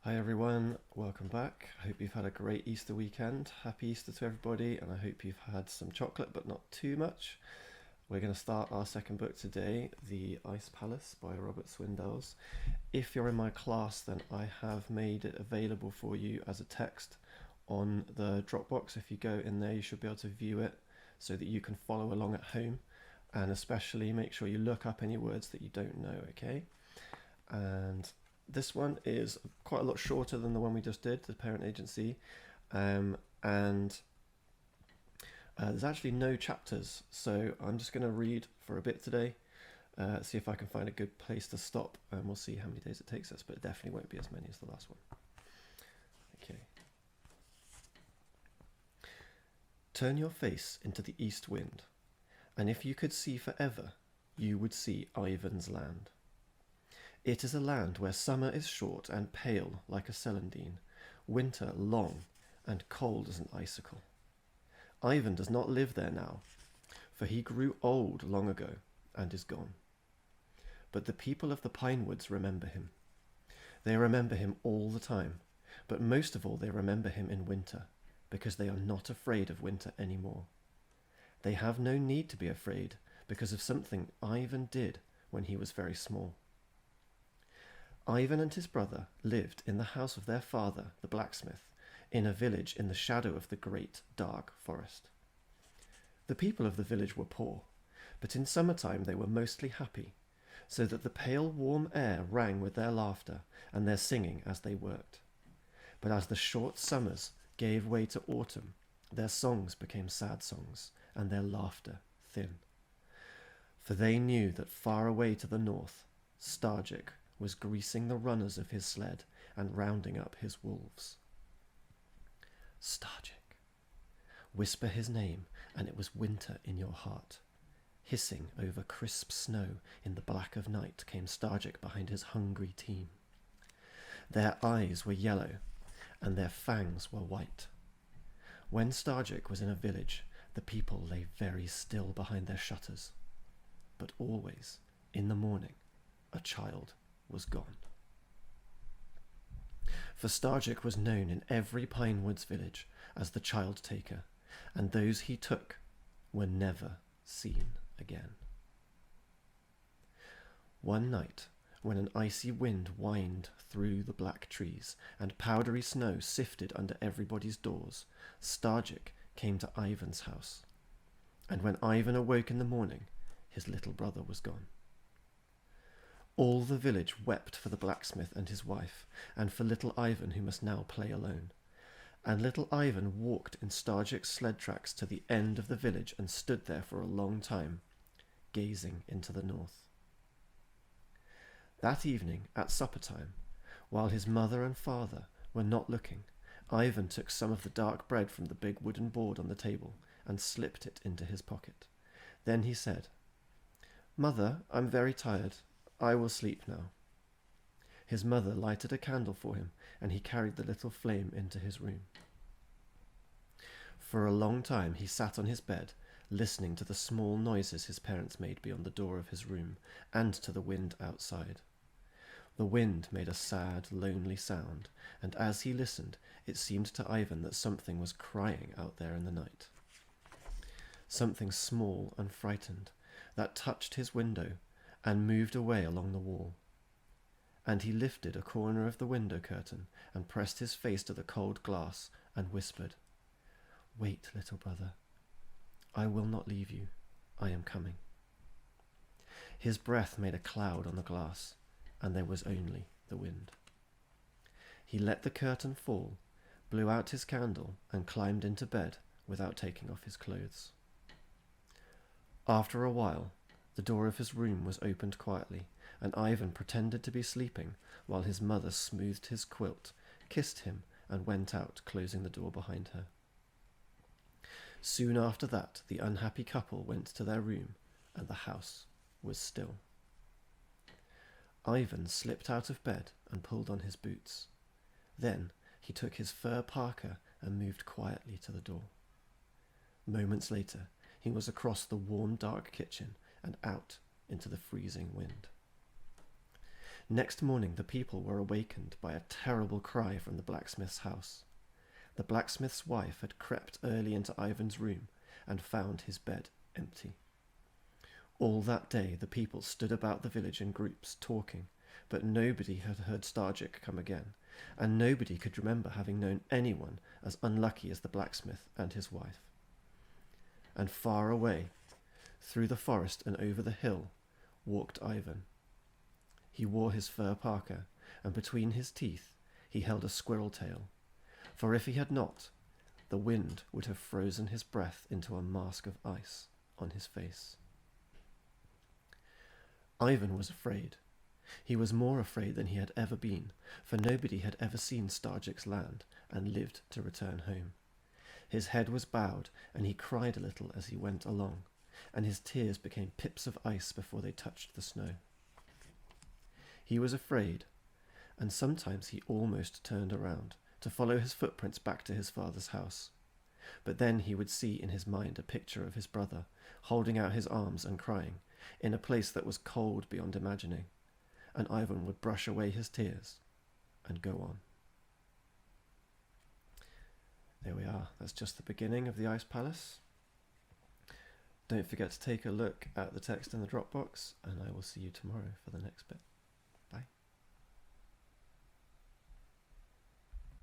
Hi everyone, welcome back. I hope you've had a great Easter weekend. Happy Easter to everybody, and I hope you've had some chocolate but not too much. We're going to start our second book today, The Ice Palace by Robert Swindells. If you're in my class, then I have made it available for you as a text on the Dropbox. If you go in there, you should be able to view it so that you can follow along at home, and especially make sure you look up any words that you don't know, okay? And this one is quite a lot shorter than the one we just did, the parent agency, and there's actually no chapters, so I'm just going to read for a bit today, see if I can find a good place to stop, and we'll see how many days it takes us, but it definitely won't be as many as the last one. Okay. Turn your face into the east wind, and if you could see forever, you would see Ivan's land. It is a land where summer is short and pale like a celandine, winter long and cold as an icicle. Ivan does not live there now, for he grew old long ago and is gone. But the people of the pine woods remember him. They remember him all the time, but most of all they remember him in winter, because they are not afraid of winter anymore. They have no need to be afraid because of something Ivan did when he was very small. Ivan and his brother lived in the house of their father, the blacksmith, in a village in the shadow of the great dark forest. The people of the village were poor, but in summertime they were mostly happy, so that the pale warm air rang with their laughter and their singing as they worked. But as the short summers gave way to autumn, their songs became sad songs and their laughter thin. For they knew that far away to the north, Starjik was greasing the runners of his sled and rounding up his wolves. Starjik. Whisper his name, and it was winter in your heart. Hissing over crisp snow in the black of night came Starjik behind his hungry team. Their eyes were yellow, and their fangs were white. When Starjik was in a village, the people lay very still behind their shutters. But always, in the morning, a child was gone. For Starjik was known in every Pine Woods village as the child taker, and those he took were never seen again. One night, when an icy wind whined through the black trees and powdery snow sifted under everybody's doors, Starjik came to Ivan's house. And when Ivan awoke in the morning, his little brother was gone. All the village wept for the blacksmith and his wife, and for little Ivan, who must now play alone. And little Ivan walked in Starjik's sled tracks to the end of the village and stood there for a long time, gazing into the north. That evening, at supper time, while his mother and father were not looking, Ivan took some of the dark bread from the big wooden board on the table and slipped it into his pocket. Then he said, "Mother, I'm very tired. I will sleep now." His mother lighted a candle for him, and he carried the little flame into his room. For a long time he sat on his bed, listening to the small noises his parents made beyond the door of his room, and to the wind outside. The wind made a sad, lonely sound, and as he listened, it seemed to Ivan that something was crying out there in the night. Something small and frightened, that touched his window and moved away along the wall. And he lifted a corner of the window curtain and pressed his face to the cold glass and whispered, "Wait, little brother. I will not leave you. I am coming." His breath made a cloud on the glass, and there was only the wind. He let the curtain fall, blew out his candle, and climbed into bed without taking off his clothes. After a while, the door of his room was opened quietly, and Ivan pretended to be sleeping while his mother smoothed his quilt, kissed him, and went out, closing the door behind her. Soon after that, the unhappy couple went to their room, and the house was still. Ivan slipped out of bed and pulled on his boots. Then he took his fur parka and moved quietly to the door. Moments later, he was across the warm, dark kitchen and out into the freezing wind. Next morning the people were awakened by a terrible cry from the blacksmith's house. The blacksmith's wife had crept early into Ivan's room and found his bed empty. All that day the people stood about the village in groups, talking, but nobody had heard Starjik come again, and nobody could remember having known anyone as unlucky as the blacksmith and his wife. And far away, through the forest and over the hill, walked Ivan. He wore his fur parka, and between his teeth he held a squirrel tail, for if he had not, the wind would have frozen his breath into a mask of ice on his face. Ivan was afraid. He was more afraid than he had ever been, for nobody had ever seen Starjik's land and lived to return home. His head was bowed, and he cried a little as he went along, and his tears became pips of ice before they touched the snow. He was afraid, and sometimes he almost turned around to follow his footprints back to his father's house. But then he would see in his mind a picture of his brother, holding out his arms and crying, in a place that was cold beyond imagining, and Ivan would brush away his tears and go on. There we are. That's just the beginning of the Ice Palace. Don't forget to take a look at the text in the Dropbox, and I will see you tomorrow for the next bit.